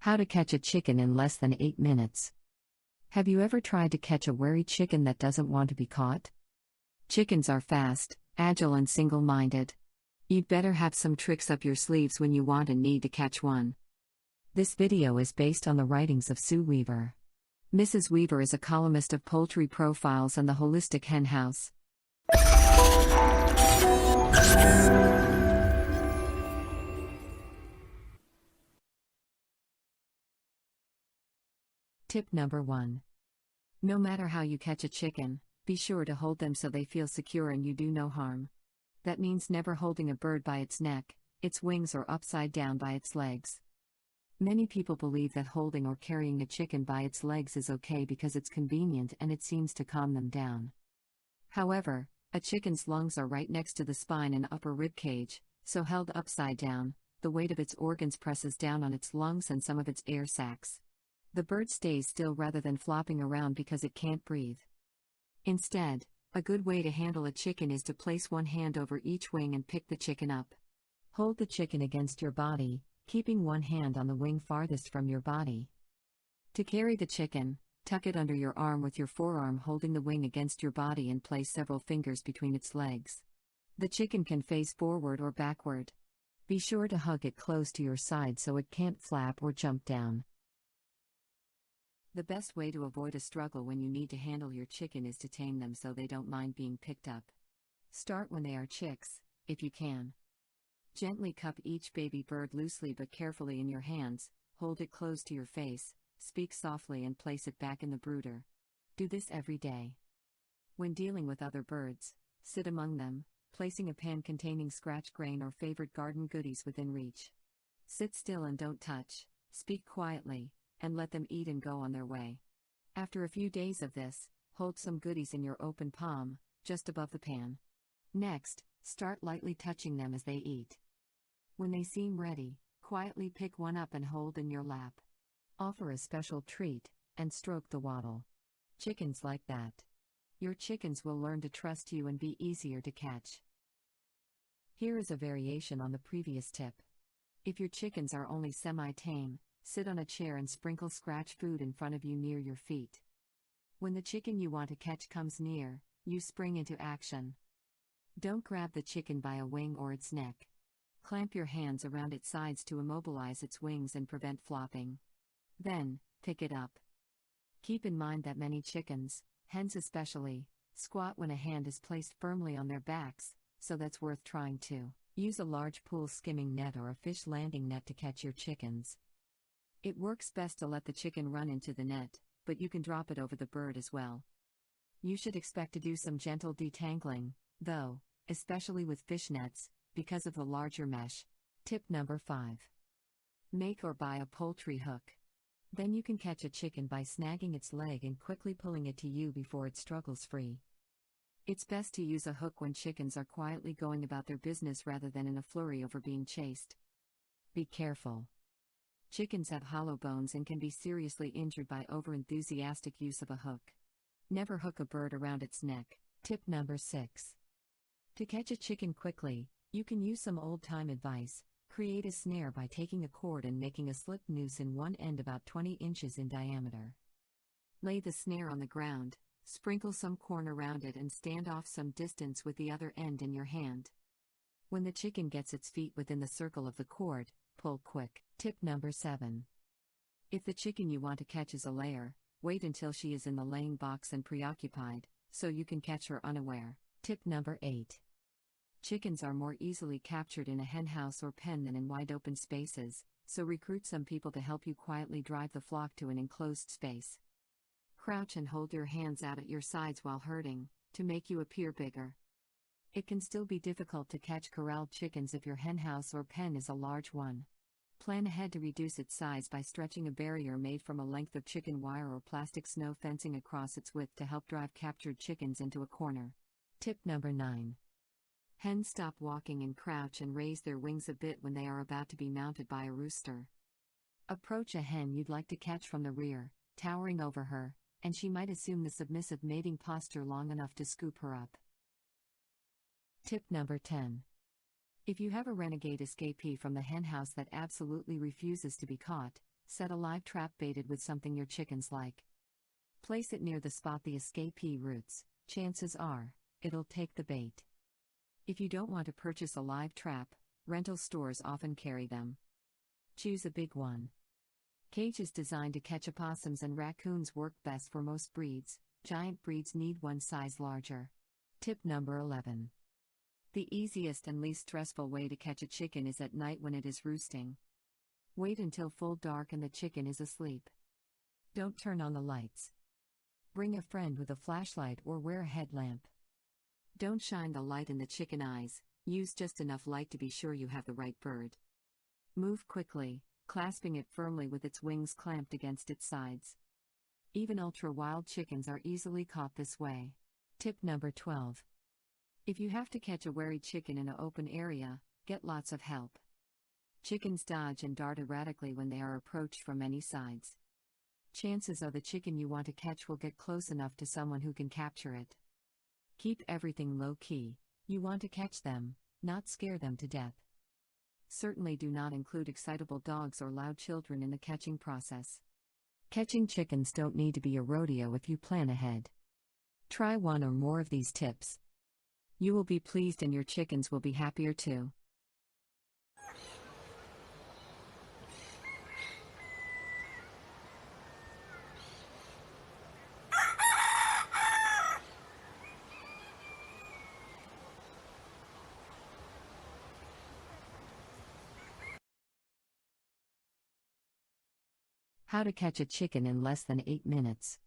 How to catch a chicken in less than 8 minutes. Have you ever tried to catch a wary chicken that doesn't want to be caught? Chickens are fast, agile, and single-minded. You'd better have some tricks up your sleeves when you want and need to catch one. This video is based on the writings of Sue Weaver. Mrs. Weaver is a columnist of Poultry Profiles and the Holistic Hen House. Tip number 1. No matter how you catch a chicken, be sure to hold them so they feel secure and you do no harm. That means never holding a bird by its neck, its wings, or upside down by its legs. Many people believe that holding or carrying a chicken by its legs is okay because it's convenient and it seems to calm them down. However, a chicken's lungs are right next to the spine and upper rib cage, so held upside down, the weight of its organs presses down on its lungs and some of its air sacs. The bird stays still rather than flopping around because it can't breathe. Instead, a good way to handle a chicken is to place one hand over each wing and pick the chicken up. Hold the chicken against your body, keeping one hand on the wing farthest from your body. To carry the chicken, tuck it under your arm with your forearm holding the wing against your body and place several fingers between its legs. The chicken can face forward or backward. Be sure to hug it close to your side so it can't flap or jump down. The best way to avoid a struggle when you need to handle your chicken is to tame them so they don't mind being picked up. Start when they are chicks, if you can. Gently cup each baby bird loosely but carefully in your hands, hold it close to your face, speak softly and place it back in the brooder. Do this every day. When dealing with other birds, sit among them, placing a pan containing scratch grain or favorite garden goodies within reach. Sit still and don't touch, speak quietly, and let them eat and go on their way. After a few days of this, hold some goodies in your open palm, just above the pan. Next, start lightly touching them as they eat. When they seem ready, quietly pick one up and hold in your lap. Offer a special treat, and stroke the waddle. Chickens like that. Your chickens will learn to trust you and be easier to catch. Here is a variation on the previous tip. If your chickens are only semi-tame, sit on a chair and sprinkle scratch food in front of you near your feet. When the chicken you want to catch comes near, you spring into action. Don't grab the chicken by a wing or its neck. Clamp your hands around its sides to immobilize its wings and prevent flopping. Then, pick it up. Keep in mind that many chickens, hens especially, squat when a hand is placed firmly on their backs, so that's worth trying too. Use a large pool skimming net or a fish landing net to catch your chickens. It works best to let the chicken run into the net, but you can drop it over the bird as well. You should expect to do some gentle detangling, though, especially with fish nets, because of the larger mesh. Tip number 5. Make or buy a poultry hook. Then you can catch a chicken by snagging its leg and quickly pulling it to you before it struggles free. It's best to use a hook when chickens are quietly going about their business rather than in a flurry over being chased. Be careful. Chickens have hollow bones and can be seriously injured by overenthusiastic use of a hook. Never hook a bird around its neck. Tip number 6. To catch a chicken quickly, you can use some old-time advice. Create a snare by taking a cord and making a slip noose in one end about 20 inches in diameter. Lay the snare on the ground, sprinkle some corn around it and stand off some distance with the other end in your hand. When the chicken gets its feet within the circle of the cord, pull quick. Tip number 7. If the chicken you want to catch is a layer, wait until she is in the laying box and preoccupied, so you can catch her unaware. Tip number 8. Chickens are more easily captured in a hen house or pen than in wide open spaces, so recruit some people to help you quietly drive the flock to an enclosed space. Crouch and hold your hands out at your sides while herding, to make you appear bigger. It can still be difficult to catch corralled chickens if your hen house or pen is a large one. Plan ahead to reduce its size by stretching a barrier made from a length of chicken wire or plastic snow fencing across its width to help drive captured chickens into a corner. Tip number 9. Hens stop walking and crouch and raise their wings a bit when they are about to be mounted by a rooster. Approach a hen you'd like to catch from the rear, towering over her, and she might assume the submissive mating posture long enough to scoop her up. Tip number 10. If you have a renegade escapee from the hen house that absolutely refuses to be caught, Set a live trap baited with something your chickens like. Place it near the spot the escapee roots. Chances are, it'll take the bait. If you don't want to purchase a live trap, rental stores often carry them. Choose a big one. Cages designed to catch opossums and raccoons work best for most breeds. Giant breeds need one size larger. Tip number 11. The easiest and least stressful way to catch a chicken is at night when it is roosting. Wait until full dark and the chicken is asleep. Don't turn on the lights. Bring a friend with a flashlight or wear a headlamp. Don't shine the light in the chicken eyes, use just enough light to be sure you have the right bird. Move quickly, clasping it firmly with its wings clamped against its sides. Even ultra-wild chickens are easily caught this way. Tip number 12. If you have to catch a wary chicken in an open area, get lots of help. Chickens dodge and dart erratically when they are approached from many sides. Chances are the chicken you want to catch will get close enough to someone who can capture it. Keep everything low-key. You want to catch them, not scare them to death. Certainly do not include excitable dogs or loud children in the catching process. Catching chickens don't need to be a rodeo if you plan ahead. Try one or more of these tips. You will be pleased and your chickens will be happier too. How to catch a chicken in less than 8 minutes.